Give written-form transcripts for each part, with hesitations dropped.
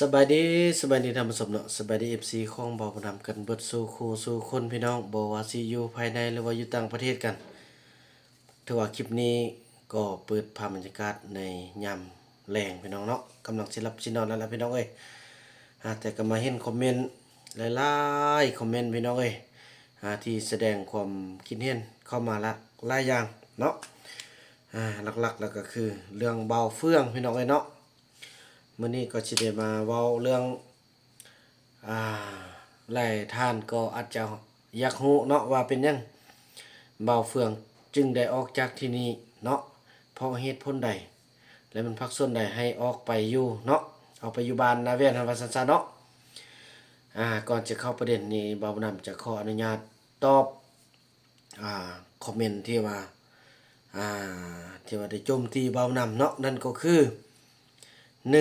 สบายดีสบายดีท่านผู้ชมเนาะสบายดีFCของเบาประนำกันเบิดสู่คู่สู่คนพี่น้องบ่ว่าสิอยู่ภายในหรือว่าอยู่ต่างประเทศกันถือว่าคลิปนี้ก็เปิดภาพบรรยากาศในยามแลงพี่น้องเนาะกำลังสิหลับสินอนแล้วล่ะพี่น้องเอ้ยแต่ก็มาเห็นคอมเมนต์หลายๆคอมเมนต์พี่น้องเอ้ยที่แสดงความคิดเห็นเข้ามาละหลายอย่างเนาะหลักๆแล้วก็คือเรื่องเบาเฟืองพี่น้องเอ้ยเนาะมื้อนี้ก็สิได้มาเว้าเรื่องอ่าหลายท่านก็อาจจะอยากรู้เนาะว่าเป็นหยังเบาเฟืองจึงได้ออกจากที่นี่เนาะเพราะเหตุผลใดและมันพักส่วนใดให้ออกไปอยู่เนาะออกไปอยู่บ้านนาเวียนว่าซั่นๆเนาะก่อนจะเข้าประเด็นนี้เบานำจะขออนุญาตตอบอ่าคอมเมนต์ที่ว่าอ่าที่ว่าได้โจมตีเบานำเนาะนั่นก็คือ1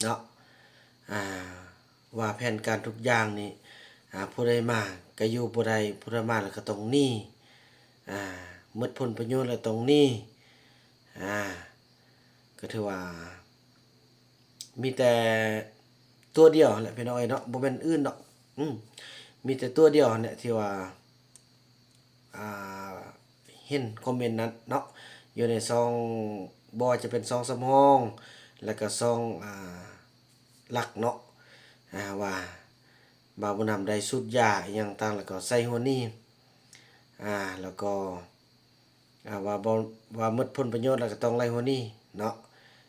เนาะอ่าว่าแผนการทุกอย่างนี่ผู้ใดมาก็อยู่ผู้ใดผู้ใดมาแล้วก็ต้องหนี้หมดผลประโยชน์แล้วต้องหนี้ก็ถือว่ามีแต่ตัวเดียวแหละพี่น้องเนาะบ่แม่นอื่นดอกมีแต่ตัวเดียวเนี่ยที่ว่าอ่าเห็นคอมเมนต์นั้นเนาะอยู่ในซองบ่ว่าจะเป็นซองสำรองแล้วก็ซองหลักเนาะว่าบาวบุญนำได้สูดยาอหย่างต่างแล้วก็ใส่หัวนี่แล้วก็ว่าบ่ว่าหมดผลประโยชน์แล้วก็ต้องไล่หัวนี่เนาะ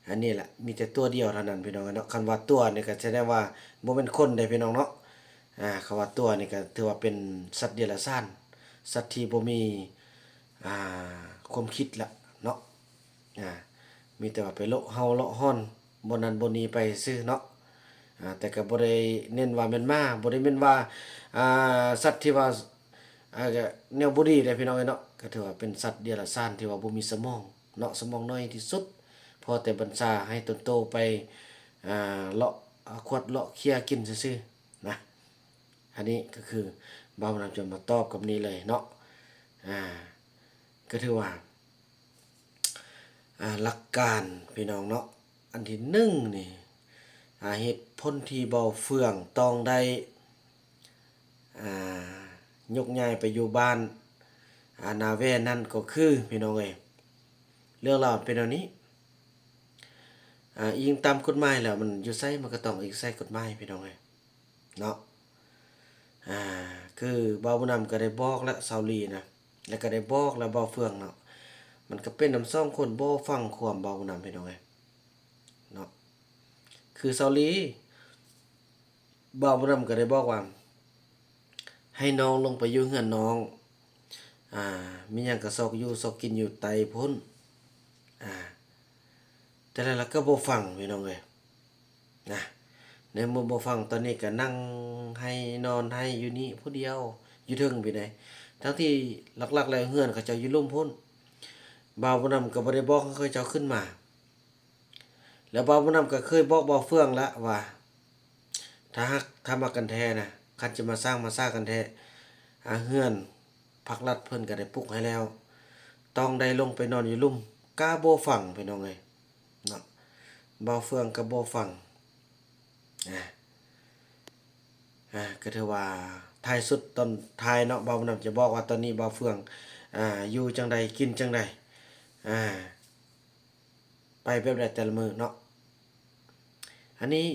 อันนี้แหละมีแต่ตัวเดียวเท่านั้นพี่น้องเนาะคันว่าตัวนี่ก็แสดงว่าบ่เป็นคนได้พี่น้องเนาะคำว่าตัวนี่ก็ถือว่าเป็นสัตว์เดรัจฉานสัตว์ที่บ่มีความคิดละเนาะมีแต่ว่าไปเลาะเฮาเลาะฮ้อนบ่นั้นบ่นี้ไปซื่อเนาะแต่ก็บ่ได้เน้นว่าแม่นม้าบ่ได้แม่นว่าสัตว์ที่ว่าก็แนวบ่ดีเด้พี่น้องเอ้ยเนาะก็ถือว่าเป็นสัตว์เดรัจฉานที่ว่าบ่มีสมองเนาะสมองน้อยที่สุดพอแต่บัญชาให้ตนโตไปเลาะขวดเลาะเคี้ยกินซื่อๆนะอันนี้ก็คือบ่าวนำจะมาตอบกับนี้เลยเนาะก็ถือว่าหลักการพี่น้องเนาะอันที่1นี่เหตุผลที่เบาเฟืองต้องได้ยกย้ายไปอยู่บ้านนาแวนั่นก็คือพี่น้องเอ้ยเรื่องราวเป็นแบบนี้อิงตามกฎหมายแล้วมันอยู่ไสมันก็ต้องอิงใส่กฎหมายพี่น้องเอ้ยเนาะคือเบาบุญนำก็ได้บอกแล้วเซาลีนะแล้วก็ได้บอกแล้วเบาเฟืองเนาะมันก็เป็นนำ2คนบ่ฟังความเบาบุญนำพี่น้องเอ้ยเนาะคือเซาลีเบาบุญนำก็ได้บอกว่าให้น้องลงไปอยู่เฮือนน้องมีหยังก็ซอกอยู่ซอกกินอยู่ไตพุ่นแต่แล้วก็บ่ฟังพี่น้องเอ้ยนะในเมื่อบ่ฟังตอนนี้ก็นั่งให้นอนให้อยู่นี่ผู้เดียวอยู่เทิงพี่ใดทั้งที่หลักๆแล้วเฮือนเขาเจ้าอยู่ลุ่มพุ่นบ่าวบ่นำก็บ่ได้บอกให้เขาเจ้าขึ้นมาแล้วบ่าวบ่นำก็เคยบอกบ่าวเฟืองแล้วว่าถ้ามากันแท้นะคันจะมาสร้างมาซ่ากันแท้เฮือนภาครัฐเพิ่นก็ได้ปลุกให้แล้วต้องได้ลงไปนอนอยู่ลุ่มกาบ่ฟังพี่น้องเอ้ยเนาะบ่าวเฟืองก็บ่ฟังก็ถือว่าท้ายสุดตอนท้ายเนาะบ่าวนำจะบอกว่าตอนนี้บ่าวเฟืองอยู่จังใดกินจังใดไปแบบใดแต่ละมื้อเนาะอันนี้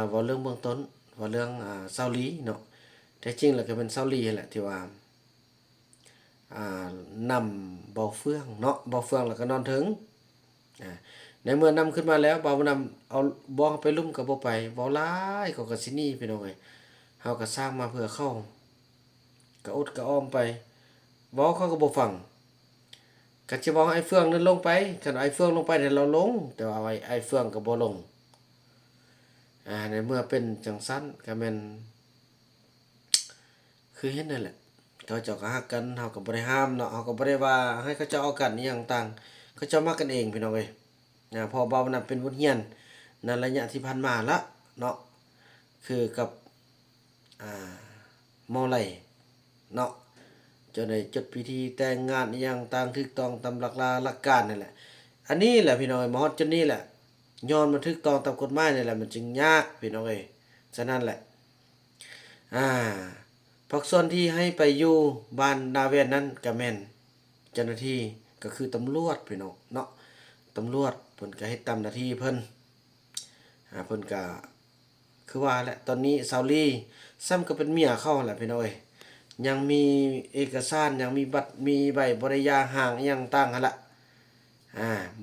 เว้าเรื่องเบื้องต้นเว้าเรื่องเซาหลีเนาะแท้จริงแล้วก็เป็นเซาหลีนั่นแหละที่ว่านำบ่าวเฟืองเนาะบ่าวเฟืองแล้วก็นอนถึงในเมื่อนำขึ้นมาแล้วบ่าวนำเอาบ่ไปลุ่มก็บ่ไปเว้าหลายเขาก็สิหนีพี่น้องเอ้ยเฮาก็สร้างมาเพื่อเขาก็อดก็อ้อมไปเว้าเขาก็บ่ฟังก็สิเว้าให้ไอ้เฟืองนั้นลงไปคันไอ้เฟืองลงไปให้เราลงแต่ว่าไอ้เฟืองก็บ่ลงในเมื่อเป็นจังซั้นก็แม่นคือเฮ็ดนั่นแหละเขาเจ้าก็ฮักกันเฮาก็บ่ได้ห้ามเนาะเฮาก็บ่ได้ว่าให้เขาเจ้าเอากันอิหยังต่างเขาเจ้ามักกันเองพี่น้องเอ้ยพอเบานั้นเป็นบทเรียนในระยะที่ผ่านมาละเนาะคือกับมอไล่เนาะจนได้จดพิธีแต่งงานอหยังต่างถูกต้องตามหลักการนั่นแหละอันนี้แหละพี่น้องมอฮอดจนนี้แหละ ย้อนมันถูกต้องตามกฎหมายนี่แหละมันจึงยากพี่น้องเอ้ยฉะนั้นแหละอ่าเพราะส่วนที่ให้ไปอยู่บ้านนาเวียนนั้นก็แม่นเจ้าหน้าที่ก็คือตำรวจพี่น้องเนาะตำรวจเพิ่นก็เฮ็ดตามหน้าที่เพิ่นเพิ่นก็คือว่าแหละตอนนี้ซาวลีซ้ำก็เป็นเมียเขาแหละพี่น้องเอ้ยยังมีเอกสารยังมีบัตรมีใบบริยาห่างอิหยังต่างหั่นล่ะ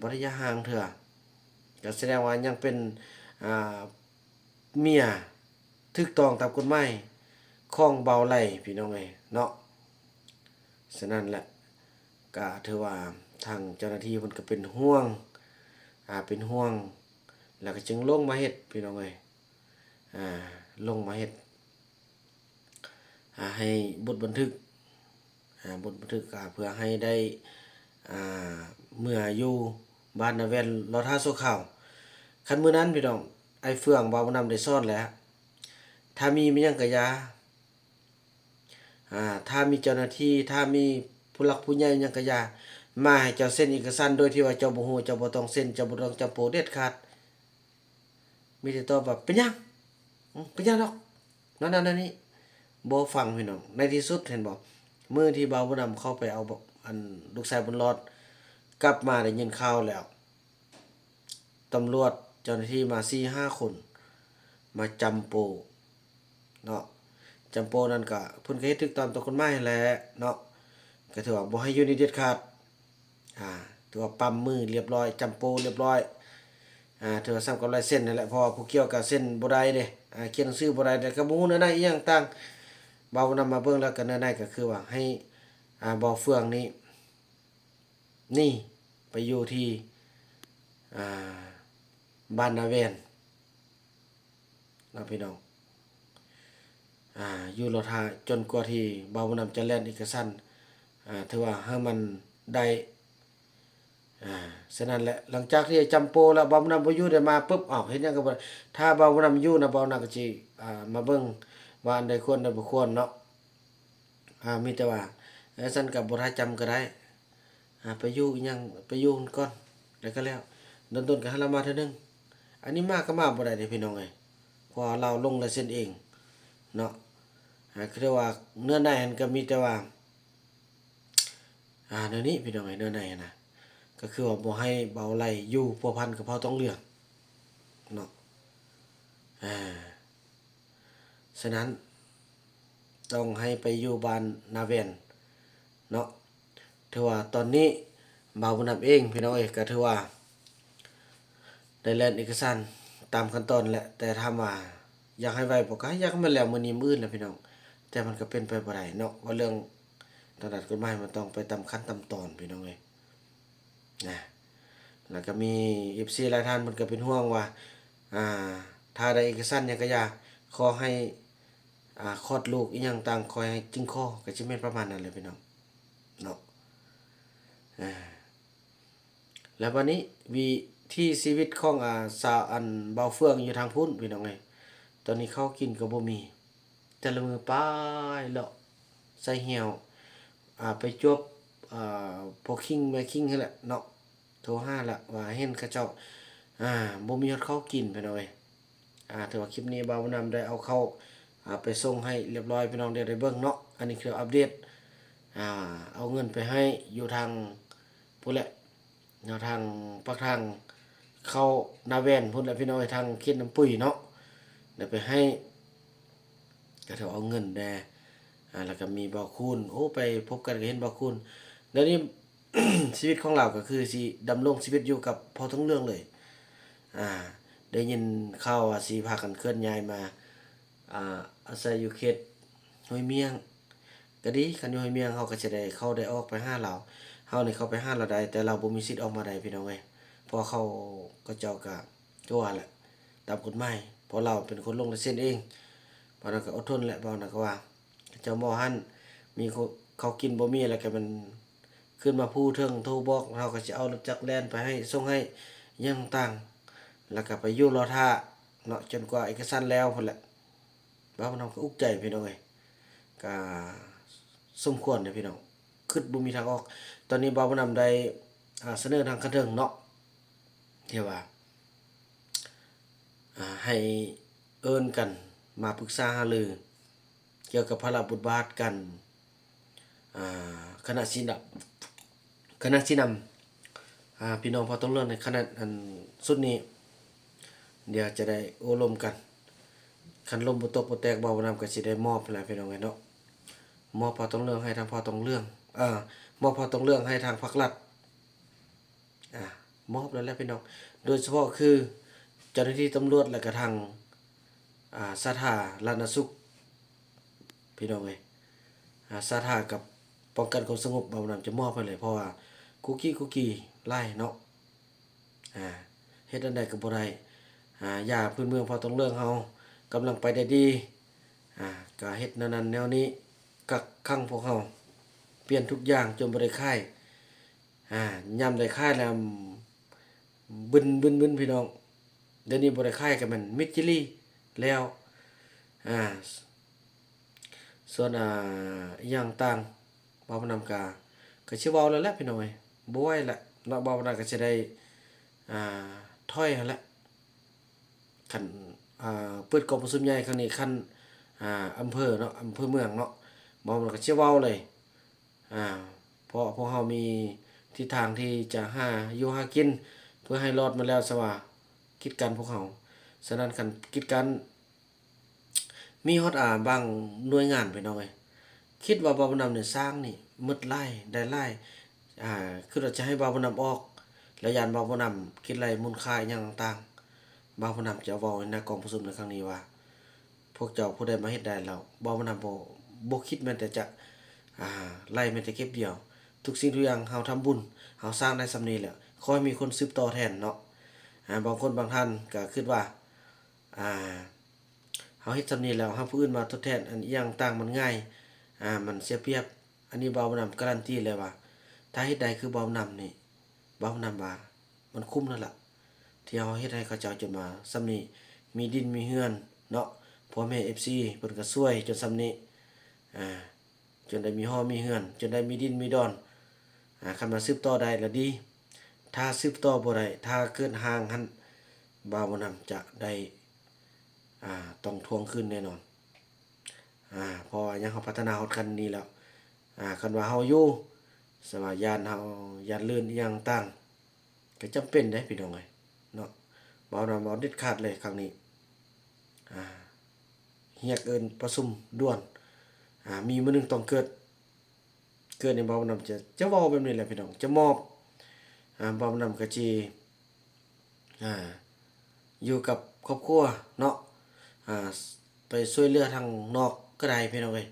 บริยาห่างเถื่อก็แสดงว่ายังเป็นอ่าเมียถูกต้องตามกฎหมายของเบาไหลพี่น้องเอ้ยเนาะฉะนั้นแหละก็ถือว่าทางเจ้าหน้าที่เพิ่นก็เป็นห่วงเป็นห่วงแล้วก็จึงลงมาเฮ็ดพี่น้องเอ้ยอ่าลงมาเฮ็ดให้บทบันทึกบทบันทึกเพื่อให้ได้อ่าเมื่ออยู่บ้านนาแว่นรอท่าโซข่าวคันมื้อนั้นพี่น้องไอ้เฟืองบ่าวนำได้ซ่อนแล้วถ้ามีหยังก็อย่าถ้ามีเจ้าหน้าที่ถ้ามีผู้หลักผู้ใหญ่หยังก็อย่ามาให้เจ้าเซ็นเอกสารโดยที่ว่าเจ้าบ่ฮู้เจ้าบ่ต้องเซ็นเจ้าบ่ต้องจับโปเด็ดขาดมีแต่ตอบว่าเป็นหยังเป็นหยังดอกนั่นๆนี่บ่ฟังพี่น้องในที่สุดเห็นบ่มื้อที่บ่าวบ่นำเข้าไปเอาอันลูกชายบุญรอดกลับมาได้ยินข่าวแล้วตำรวจเจ้าหน้าที่มา 4-5 คนมาจำโปเนาะจำโปนั่นก็เพิ่นก็เฮ็ดถูกตามกฎหมายนั่นแหละเนาะก็ถือว่าบ่ให้อยู่ในเด็ดขาดถือว่าปั๊มมือเรียบร้อยจำโปเรียบร้อยถือว่าซ้ำกับลายเส้นนั่นแหละเพราะว่าผู้เกี่ยวกับเส้นบ่ได้เด้เขียนหนังสือบ่ได้แต่ก็บ่ฮู้เนื้อในอีหยังต่างเบานำมาเบิ่งแล้วก็เนื้อในก็คือว่าให้บ่อเฟืองนี้นี่ไปอยู่ที่อ่าบ้านนาแว่นเนาะพี่น้องอยู่รอท่าจนกว่าที่บ่าวนำจะแล่นเอกสารถือว่าให้มันได้ฉะนั้นแหละหลังจากที่จำโปแล้วบ่าวนำบ่อยู่ได้มาปุ๊บอ้าวเฮ็ดหยังก็บ่ได้ถ้าบ่าวนำอยู่นะบ่าวนำก็สิมาเบิ่งว่าอันใดควรอันใดบ่ควรเนาะมีแต่ว่าซั่นก็บ่ทันจำก็ได้ไปอยู่อิหยังไปอยู่ก่อนแล้วก็แล้วโดนๆก็ให้เรามาเทื่อนึงอันนี้มาก็มาบ่ได้เด้พี่น้องเอ้ยเพราะเราลงลายเซ็นเองเนาะคือเรียกว่าเนื้อในมันก็มีแต่ว่าเดี๋ยวนี้พี่น้องเอ้ยเนื้อในนะก็คือว่าบ่ให้เบาไหลอยู่พัวพันกับเผาต้องเลือกเนาะฉะนั้นต้องให้ไปอยู่บ้านนาแว่นเนาะถือว่าตอนนี้บ่าวบุญนำเองพี่น้องเอ้ยก็ถือว่าได้แล่นเอกสารตามขั้นตอนแหละแต่ถามว่าอยากให้ไวบ่ก็อยากให้มันแล้วมื้อนี้มื้ออื่นแหละพี่น้องแต่มันก็เป็นไปบ่ได้เนาะว่าเรื่องทางด้านกฎหมายมันต้องไปตามขั้นตามตอนพี่น้องเอ้ยนะแล้วก็มี FC หลายท่านเพิ่นก็เป็นห่วงว่าอ่าถ้าได้เอกสารหยังก็อย่าขอให้คลอดลูกอีหยังต่างขอให้จึงคอก็สิแม่นประมาณนั้นแหละพี่น้องเนาะแล้ววันนี้วิถีชีวิตของสาวอันเบาเฟืองอยู่ทางพุ่นพี่น้องเอ้ยตอนนี้ข้าวกินก็บ่มีแต่ละมื้อไปเลาะใส่เหี่ยวไปจบพวกคิงแม่คิงนั่นแหละเนาะโทรหาละว่าเห็นเขาเจ้าบ่มีฮอดข้าวกินพี่น้องเอ้ยถือว่าคลิปนี้บ่าวนำได้เอาเข้าไปส่งให้เรียบร้อยพี่น้องได้เบิ่งเนาะอันนี้คืออัปเดตเอาเงินไปให้อยู่ทางพุ่นแหละแนวทางปากทางเข้านาแว่นพุ่นแหละพี่น้องทางเขตน้ำปุ้ยเนาะได้ไปให้ก็ถือเอาเงินแด่แล้วก็มีบ่าวคูณโอ้ไปพบกันก็เห็นบ่าวคูณแล้วนี้ ชีวิตของเราก็คือสิดำรงชีวิตอยู่กับพอทั้งเรื่องเลยได้ยินข่าวว่าสิพากันเคลื่อนย้ายมาอาศัยอยู่เขตห้วยเมียงก็ดีคันอยู่ห้วยเมียงเฮาก็จะได้เข้าได้ออกไปหาเราเฮานี่เข้าไปหาเราได้แต่เราบ่มีสิทธิ์ออกมาได้พี่น้องเอ้ยเพราะเขาก็เจ้าก็ว่าแหละตามกฎหมายเพราะเราเป็นคนลงในเส้นเองเพราะนั้นก็อดทนแหละเพราะนั้นก็ว่าเจ้าหม้อหั่นมีเขากินบ่มีแล้วก็มันขึ้นมาพูดเทิงโทรบอกเราก็จะเอารถจักรแล่นไปให้ส่งให้อิหยังต่างแล้วก็ไปอยู่รอท่าเนาะจนกว่าเอกสารแล้วพุ่นแหละบ่าวน้องก็อุกใจพี่น้องเอ้ยก็สมควรเด้อพี่น้องคิดบ่มีทางออกตอนนี้บ่าวนำได้เสนอทางคันเทิงเนาะที่ว่า ให้เอิ้นกันมาปรึกษาหารือเกี่ยวกับพระราชบทบาทกันคณะสินคณะสินำพี่น้องพอต้องเรื่องในคณะอันสุดนี้เดี๋ยวจะได้โอ้ลมกันคันลมบ่ตกบ่แตกบ่นำก็สิได้มอบแหละพี่น้องเนาะมอบพอต้องเรื่องให้ทางพอต้องเรื่องมอบพอต้องเรื่องให้ทางภาครัฐมอบแล้วแหละพี่น้องโดยเฉพาะคือเจ้าหน้าที่ตำรวจและก็ทางสาธารณสุขพี่น้องเอ้ยสาธารกับป้องกันความสงบบ่นำจะมอบให้เลยเพราะว่าคุกกี้ไล่เนาะเฮ็ดอันใดก็บ่ได้ยาพื้นเมืองพอต้องเรื่องเฮากำลังไปได้ดีก็เฮ็ดนั้นแนวนี้กักขังพวกเฮาเปลี่ยนทุกอย่างจนบ่ได้ค่ายยามได้ค่ายแล้วบึนพี่น้องเดี๋ยวนี้บ่ได้ค่ายก็มันมิดจิลีแล้วส่วนอีหยังต่างบ่าวนำก็สิเว้าแล้วแหละพี่น้องเอ้ยบ่ไหวแล้วเนาะบ่าวนำก็สิได้ถอยหั่นแหละคันเปิดกองประชุมใหญ่ครั้งนี้คันอำเภอเนาะอำเภอเมืองเนาะบ่มันก็สิเว้าเลยเพราะพวกเฮามีทิศทางที่จะหาอยู่หากินเพื่อให้รอดมาแล้วซะว่าคิดกันพวกเฮาฉะนั้นคันคิดกันมีฮอดบางหน่วยงานพี่น้องเอ้ยคิดว่าบ่าวนำเนี่ยสร้างนี่หมดรายได้รายคือเราจะให้บ่าวนำออกแล้วยานบ่าวนำคิดไรมูลค่าอิหยังต่างๆบ่าวนำจะเว้าในกองประชุมในครั้งนี้ว่าพวกเจ้าผู้ใดมาเฮ็ดได้แล้วบ่าวนำบ่คิดแม้แต่จะไล่แม้แต่เก็บเดียวทุกสิ่งทุกอย่างเฮาทำบุญเฮาสร้างได้ส่ำนี้แล้วขอให้มีคนสืบต่อแทนเนาะบางคนบางท่านก็คิดว่าเฮาเฮ็ดส่ำนี้แล้วเฮาผู้อื่นมาทดแทนอันอิหยังต่างมันง่ายมันเสียเปรียบอันนี้บ่าวนำการันตีเลยว่าถ้าเฮ็ดได้คือบ่าวนำนี่บ่าวนำว่ามันคุ้มแล้วล่ะที่เฮาเฮ็ดให้เขาเจ้าจนมาส่ำนี้มีดินมีเรือนเนาะพ่อแม่ FC เพิ่นก็ช่วยจนส่ำนี้จนได้มีฮ้อมีเรือนจนได้มีดินมีดอนคันว่าสืบต่อได้แล้วดีถ้าสืบต่อบ่ได้ถ้าเกิดห่างหั้นบ่าวนำจะได้ต้องทวงคืนแน่นอนเพราะว่ายังเฮาพัฒนาฮอดคันนี้แล้วคันว่าเฮาอยู่สว่ายานเฮาย่านลื่นอิหยังต่างก็จำเป็นเด้พี่น้องเอ้ยเนาะบ่าวนำเอาเด็ดขาดเลยครั้งนี้เรียกเอิ้นประชุมด่วนมีมื้อหนึงต้องเกิดในบ่าวนำจะเว้าแบบนี้แหละพี่น้องจะมอบบ่าวนำก็สิอยู่กับครอบครัวเนาะไปช่วยเหลือทางนอกก็ได้พี่น้องเอ้ย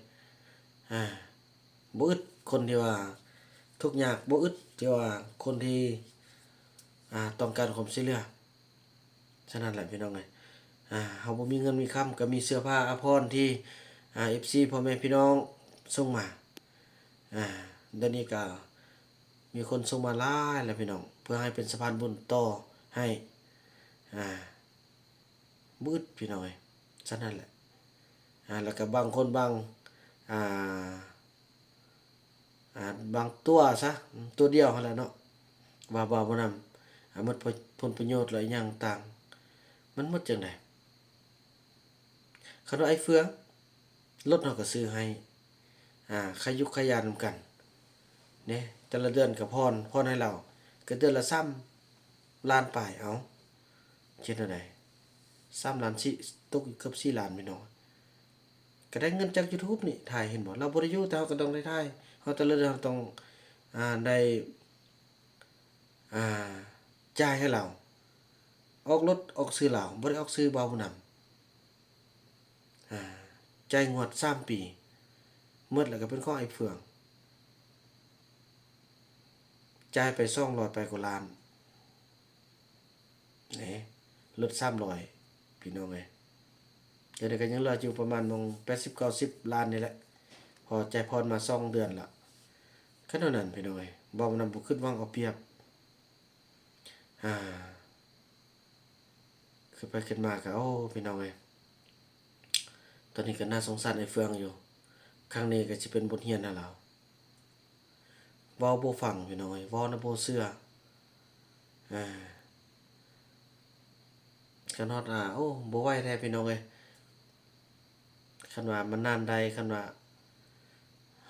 บ่อึดคนที่ว่าทุกข์ยากบ่อึดที่ว่าคนที่ต้องการความช่วยเหลือฉะนั้นแหละพี่น้องเอ้ยเฮาบ่มีเงินมีคำก็มีเสื้อผ้าอาภรณ์ที่FC พ่อแม่พี่น้องส่งมาเดี๋ยวนี้ก็มีคนส่งมาหลายแล้วพี่น้องเพื่อให้เป็นสะพานบุญต่อให้บ่อึดพี่น้องเอ้ยฉะนั้นแหละแล้วก็บางคนอ่าบางตัวซะตัวเดียวหั่นแหละเนาะว่าบ่นำหมดผลประโยชน์หลายอย่างต่างมันหมดจังได๋คันว่าไอ้เฟืองรถเฮาก็ซื้อให้ขยุกขยานำกันเด้แต่ละเดือนก็ผ่อนให้เราก็เดือนละ3ล้านปลายเอาเฮ็ดแนวใด3ล้านสิตกอยู่เกือบ4ล้านพี่น้องก็ได้เงินจาก YouTube นี่ถ่ายเห็นบ่เราบ่ได้อยู่แต่เราก็ต้องได้ถ่ายเฮาแต่ละเดือนเราต้องได้จ่ายให้เราออกรถออกซื้อเหล้าบ่ได้ออกซื้อเบาผู้นำจ่ายงวด3ปีหมดแล้วก็เป็นของไอ้เฟืองจ่ายไป200ไปกว่าล้านนี่ลด300พี่น้องเอ้ยเดี๋ยวนี้ก็ยังเหลืออยู่ประมาณ80-90ล้านนี่แหละพอจ่ายผ่อนมา2เดือนละคันเท่านั้นพี่น้องเอ้ยบ่นำบ่คิดหวังเอาเปรียบคือไปขึ้นมาก็โอ้พี่น้องเอ้ยตอนนี้ก็น่าสงสารไอ้เฟืองอยู่ครั้งนี้ก็สิเป็นบทเรียนให้เราเว้าบ่ฟังพี่น้องเอ้ยเว้านำบ่เชื่อ คันฮอดโอ้บ่ไหวแท้พี่น้องเอ้ยคันว่ามันนานใดคันว่า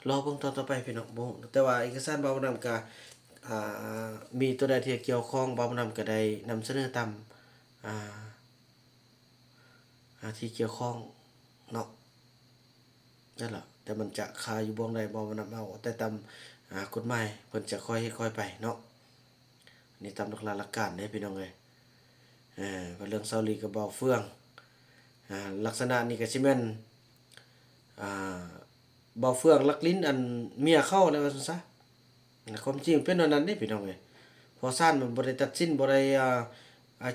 รอเบิ่งตอนต่อไปพี่น้องบ่แต่ว่าเอกสารบ่าวนำก็อ่มีตัวใดที่เกี่ยวข้องบ่าวนำก็ได้นำเสนอตามอ่าที่เกี่ยวข้องเนาะนั่นล่ะแต่มันจะคาอยู่บ่งใดบ่าวนำเอาแต่ตามกฎหมายเพิ่นจะค่อยเฮ็ดค่อยไปเนาะนี่ตามหลักการเด้พี่น้องเอ้ยว่าเรื่องเซาหลีกับเบาเฟืองลักษณะนี้ก็สิแม่นอ่าเบาเฟืองลักลิ้นอันเมียเข้าแล้วว่าซั่นซะความจริงเป็นอันนั้นเด้พี่น้องเอ้ยพอศาลมันบ่ได้ตัดสินบ่ได้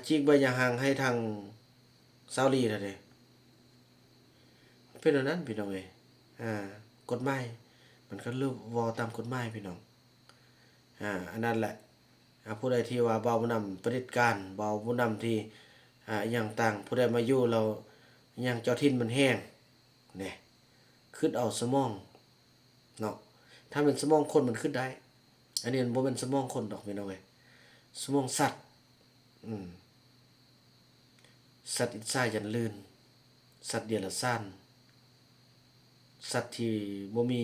ฉีกใบหยังห่างให้ทางเซาหลีนั่นเด้เป็นอันนั้นพี่น้องเอ้ยกฎหมายมันก็เริ่มเว้าตามกฎหมายพี่น้องอันนั้นแหละผู้ใดที่ว่าเบาผู้นำเผด็จการเบาผู้นำที่อิหยังต่างผู้ใดมาอยู่แล้วอิหยังเจ้าถิ่นมันแห้งแหน่คิดเอาสมองเนาะถ้าเป็นสมองคนมันคิดได้อันนี้มันบ่แม่นสมองคนดอกพี่น้องเอ้ยสมองสัตว์อืมสัตว์อินทรายยันลื่นสัตว์เดรัจฉานสัตว์ที่บ่มี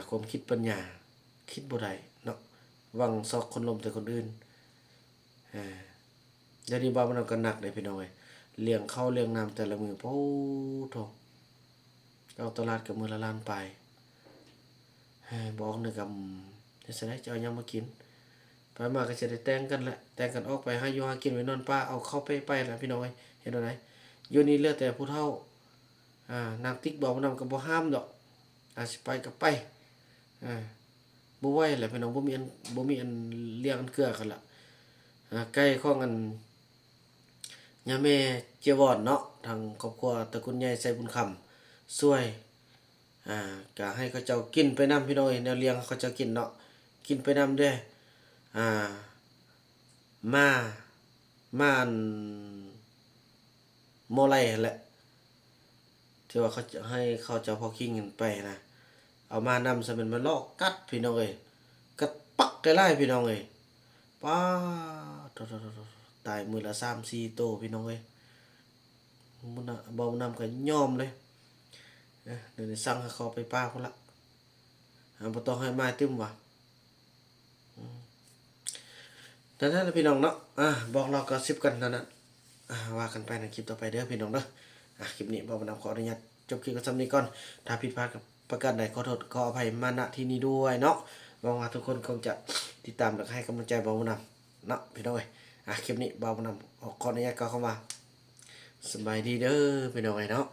ความคิดปัญญาคิดบ่ได้เนาะหวังซอกคนลมแต่คนอื่นอาเดี๋ยวนี้บ่าวมันก็หนักเลยพี่น้องเอ้ยเลี้ยงข้าวเลี้ยงน้ำแต่ละมื้อโพโธ่เอาตลาดก็มื้อละล้านปลายบอกนึกเฮ็ดจั่งใดจะเอาหยังมากินไปมาก็สิได้แต่งกันแหละแต่งกันออกไปหาอยู่หากินไว้นอนป่าเอาเข้าไปล่ะพี่น้องเอ้ยเฮ็ดจั่งใดอยู่นี่เหลือแต่ผู้เฒ่านางติ๊กบอกว่านำก็บ่ห้ามดอกสิไปก็ไปอาบ่ไหวแหละพี่น้องบ่มีอันเลี้ยงอันเกื้อกันล่ะไก่ของอันย่าแม่เจียวอนเนาะทางครอบครัวตระกูลใหญ่ใส่บุญคำช่วยก็ให้เขาเจ้ากินไปนำพี่น้องเอ้ยแนวเลี้ยงเขาเจ้ากินเนาะกินไปนำเด้ออ่ามาอันโมไลนั่นแหละที่ว่าเขาจะให้เขาเจ้าพอคิงกันไปนะเอามานำซะเป็นมาลอกกัดพี่น้องเอ้ยกัดปักได้หลายพี่น้องเอ้ยป๊าโถๆๆๆตายมื้อละ3-4โตพี่น้องเอ้ยมื้อน่ะเบานำก็ยอมเลยเดี๋ยวนี้สั่งให้เขาไปป่าพุ่นละบ่ต้องให้มาตึมว่ะนั่นแหละพี่น้องเนาะบอกเราก็10กันเท่านั้นว่ากันไปในคลิปต่อไปเด้อพี่น้องเด้อคลิปนี้บ่าวนำขออนุญาตจบคลิปกันส่ำนี้ก่อนถ้าผิดพลาดกับประการใดขอโทษขออภัยมาณที่นี้ด้วยเนาะหวังว่าทุกคนคงจะติดตามและให้กำลังใจบ่าวนำเนาะพี่น้องเอ้ยคลิปนี้บ่าวนำขออนุญาตกล่าวคำว่าสบายดีเด้อพี่น้องเอ้ยเนาะ